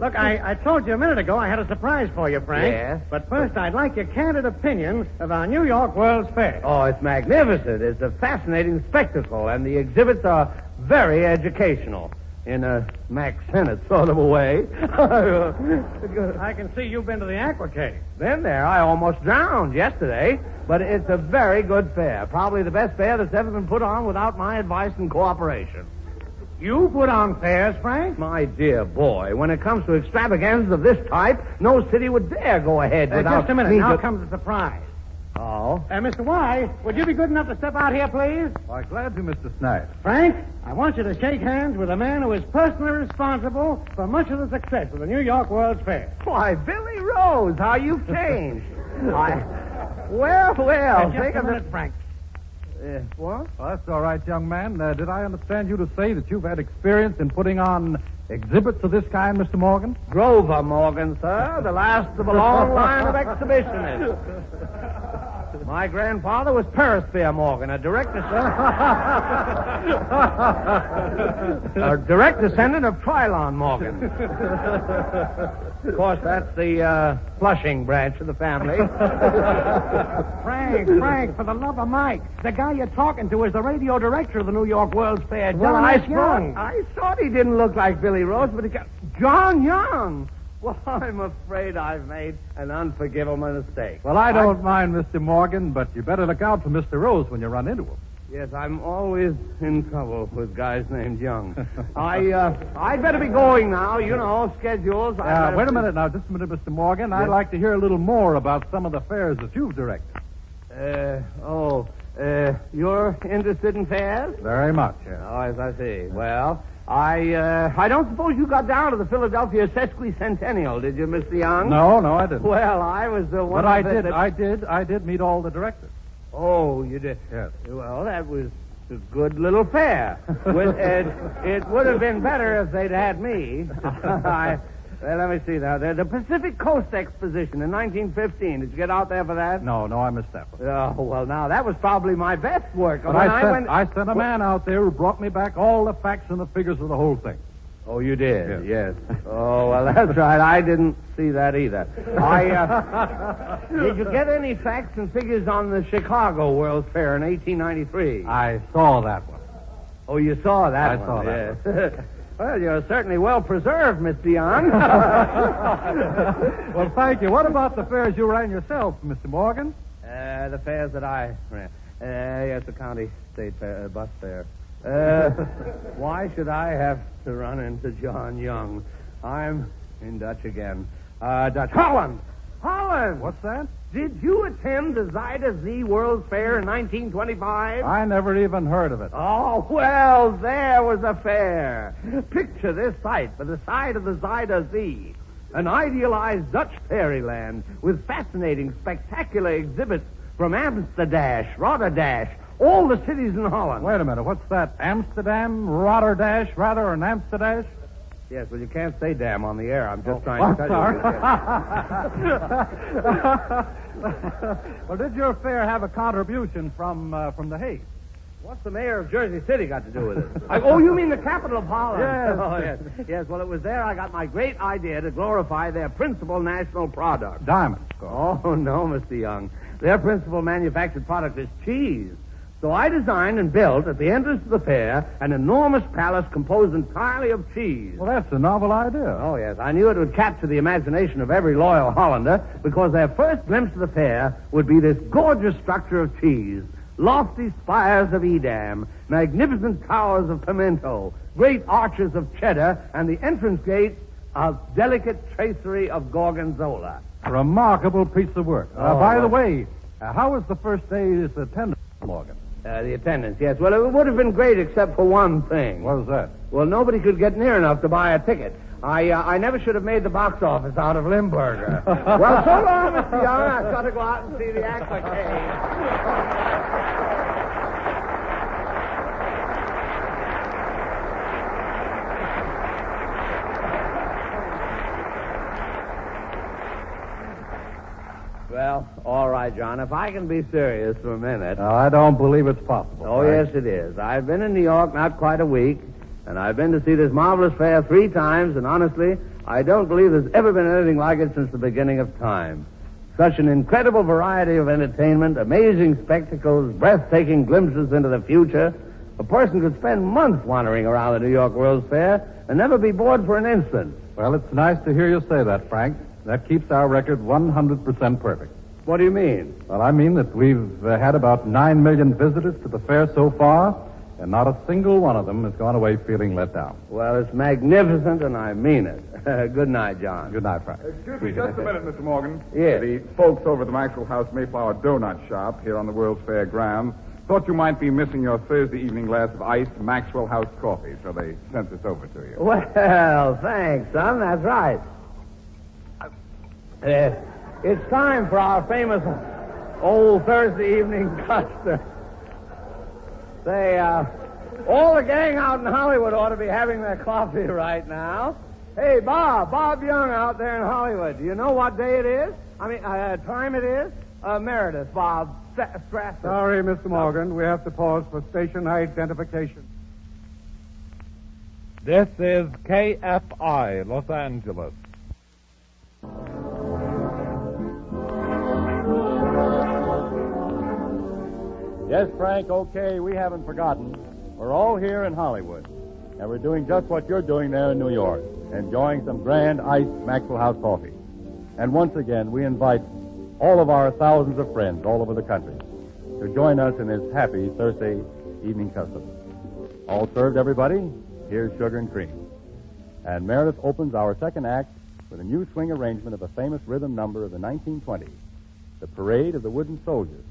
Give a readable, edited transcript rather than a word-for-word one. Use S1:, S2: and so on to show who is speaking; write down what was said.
S1: Look, I told you a minute ago I had a surprise for you, Frank.
S2: Yes?
S1: But first, I'd like your candid opinion of our New York World's Fair.
S2: Oh, it's magnificent. It's a fascinating spectacle, and the exhibits are very educational. In a Max Sennett sort of a way.
S1: I can see you've been to the Aqua Cave.
S2: Been there. I almost drowned yesterday. But it's a very good fair. Probably the best fair that's ever been put on without my advice and cooperation.
S1: You put on fairs, Frank?
S2: My dear boy, when it comes to extravagances of this type, no city would dare go ahead without...
S1: Just a minute. Now comes the surprise.
S2: Oh?
S1: Mr. Y, would you be good enough to step out here, please?
S3: Why, glad to, Mr. Snipe.
S1: Frank, I want you to shake hands with a man who is personally responsible for much of the success of the New York World's Fair.
S2: Why, Billy Rose, how you've changed. Well,
S1: Just a minute, Frank.
S2: What?
S3: Well, that's all right, young man. Did I understand you to say that you've had experience in putting on exhibits of this kind, Mr. Morgan?
S2: Grover Morgan, sir. The last of a long line of exhibitionists. My grandfather was Perisphere Morgan, a direct descendant of Trilon Morgan. Of course, that's the Flushing branch of the family.
S1: Frank, for the love of Mike, the guy you're talking to is the radio director of the New York World's Fair, John Young.
S2: I thought he didn't look like Billy Rose, but he got... John Young! Well, I'm afraid I've made an unforgivable mistake.
S3: Well, I don't mind, Mr. Morgan, but you better look out for Mr. Rose when you run into him.
S2: Yes, I'm always in trouble with guys named Young. I'd better be going now. You know, schedules.
S3: Wait a minute now. Just a minute, Mr. Morgan. Yes? I'd like to hear a little more about some of the fairs that you've directed.
S2: You're interested in fairs?
S3: Very much, yes.
S2: Oh, as I see. Well... I don't suppose you got down to the Philadelphia Sesquicentennial, did you, Mr. Young?
S3: No, I didn't.
S2: Well, I was the one.
S3: But I did meet all the directors.
S2: Oh, you did?
S3: Yes.
S2: Well, that was a good little fair. It would have been better if they'd had me. Let me see now. The Pacific Coast Exposition in 1915. Did you get out there for that?
S3: No, I missed that one.
S2: Oh, well, now, that was probably my best work.
S3: But I sent a man out there who brought me back all the facts and the figures of the whole thing.
S2: Oh, you did? Yes. Oh, well, that's right. I didn't see that either. Did you get any facts and figures on the Chicago World's Fair in 1893?
S3: I saw that one.
S2: Oh, you saw that
S3: I
S2: one?
S3: saw that
S2: one. Well, you're certainly well preserved, Mr. Young.
S3: Well, thank you. What about the fairs you ran yourself, Mr. Morgan?
S2: The fairs that I ran. Yes, the county state fair, bus fair. Why should I have to run into John Young? I'm in Dutch again. Dutch. Holland!
S3: What's that?
S2: Did you attend the Zeta Z World's Fair in 1925?
S3: I never even heard of it.
S2: Oh, well, there was a fair. Picture this sight by the side of the Zeta Z. An idealized Dutch fairyland with fascinating, spectacular exhibits from Amsterdam, Rotterdam, all the cities in Holland.
S3: Wait a minute. What's that? Amsterdam, Rotterdam, rather, and Amsterdam?
S2: Yes, well, you can't say damn on the air. I'm just trying to tell
S3: you. Well, did your fair have a contribution from the Hague?
S2: What's the mayor of Jersey City got to do with it? You mean the capital of Holland?
S3: Yes.
S2: Oh, yes. Yes, well, it was there I got my great idea to glorify their principal national product.
S3: Diamonds.
S2: Oh, no, Mr. Young. Their principal manufactured product is cheese. So I designed and built, at the entrance to the fair, an enormous palace composed entirely of cheese.
S3: Well, that's a novel idea.
S2: Oh, yes. I knew it would capture the imagination of every loyal Hollander, because their first glimpse of the fair would be this gorgeous structure of cheese. Lofty spires of Edam, magnificent towers of pimento, great arches of cheddar, and the entrance gates of delicate tracery of gorgonzola.
S3: A remarkable piece of work. By the way, how was the first day's attendance, Morgan?
S2: The attendance, yes. Well, it would have been great except for one thing.
S3: What was that?
S2: Well, nobody could get near enough to buy a ticket. I never should have made the box office out of Limburger. Well, so long, Mr. Young. I've got to go out and see the Aqua Cave. Well, all right, John. If I can be serious for a minute.
S3: I don't believe it's possible.
S2: Oh, yes, it is. I've been in New York not quite a week, And I've been to see this marvelous fair 3 times, and honestly, I don't believe there's ever been anything like it since the beginning of time. Such an incredible variety of entertainment, amazing spectacles, breathtaking glimpses into the future. A person could spend months wandering around the New York World's Fair and never be bored for an instant.
S3: Well, it's nice to hear you say that, Frank. That keeps our record 100% perfect.
S2: What do you mean?
S3: Well, I mean that we've had about 9 million visitors to the fair so far, and not a single one of them has gone away feeling let down.
S2: Well, it's magnificent, and I mean it. Good night, John.
S3: Good night, Frank.
S4: Excuse me just a minute, Mr. Morgan.
S2: Yes.
S4: The folks over at the Maxwell House Mayflower Donut Shop here on the World's Fair grounds thought you might be missing your Thursday evening glass of iced Maxwell House coffee, so they sent this over to you.
S2: Well, thanks, son. That's right. It's time for our famous old Thursday evening custard. Say, all the gang out in Hollywood ought to be having their coffee right now. Hey, Bob Young out there in Hollywood. Do you know what day it is? Time it is? Meredith, Bob. Stafford.
S3: Sorry, Mr. Morgan. We have to pause for station identification.
S5: This is KFI, Los Angeles.
S6: Yes, Frank, okay, we haven't forgotten. We're all here in Hollywood, and we're doing just what you're doing there in New York, enjoying some grand iced Maxwell House coffee. And once again, we invite all of our thousands of friends all over the country to join us in this happy Thursday evening custom. All served, everybody. Here's sugar and cream. And Meredith opens our second act with a new swing arrangement of a famous rhythm number of the 1920s, The Parade of the Wooden Soldiers.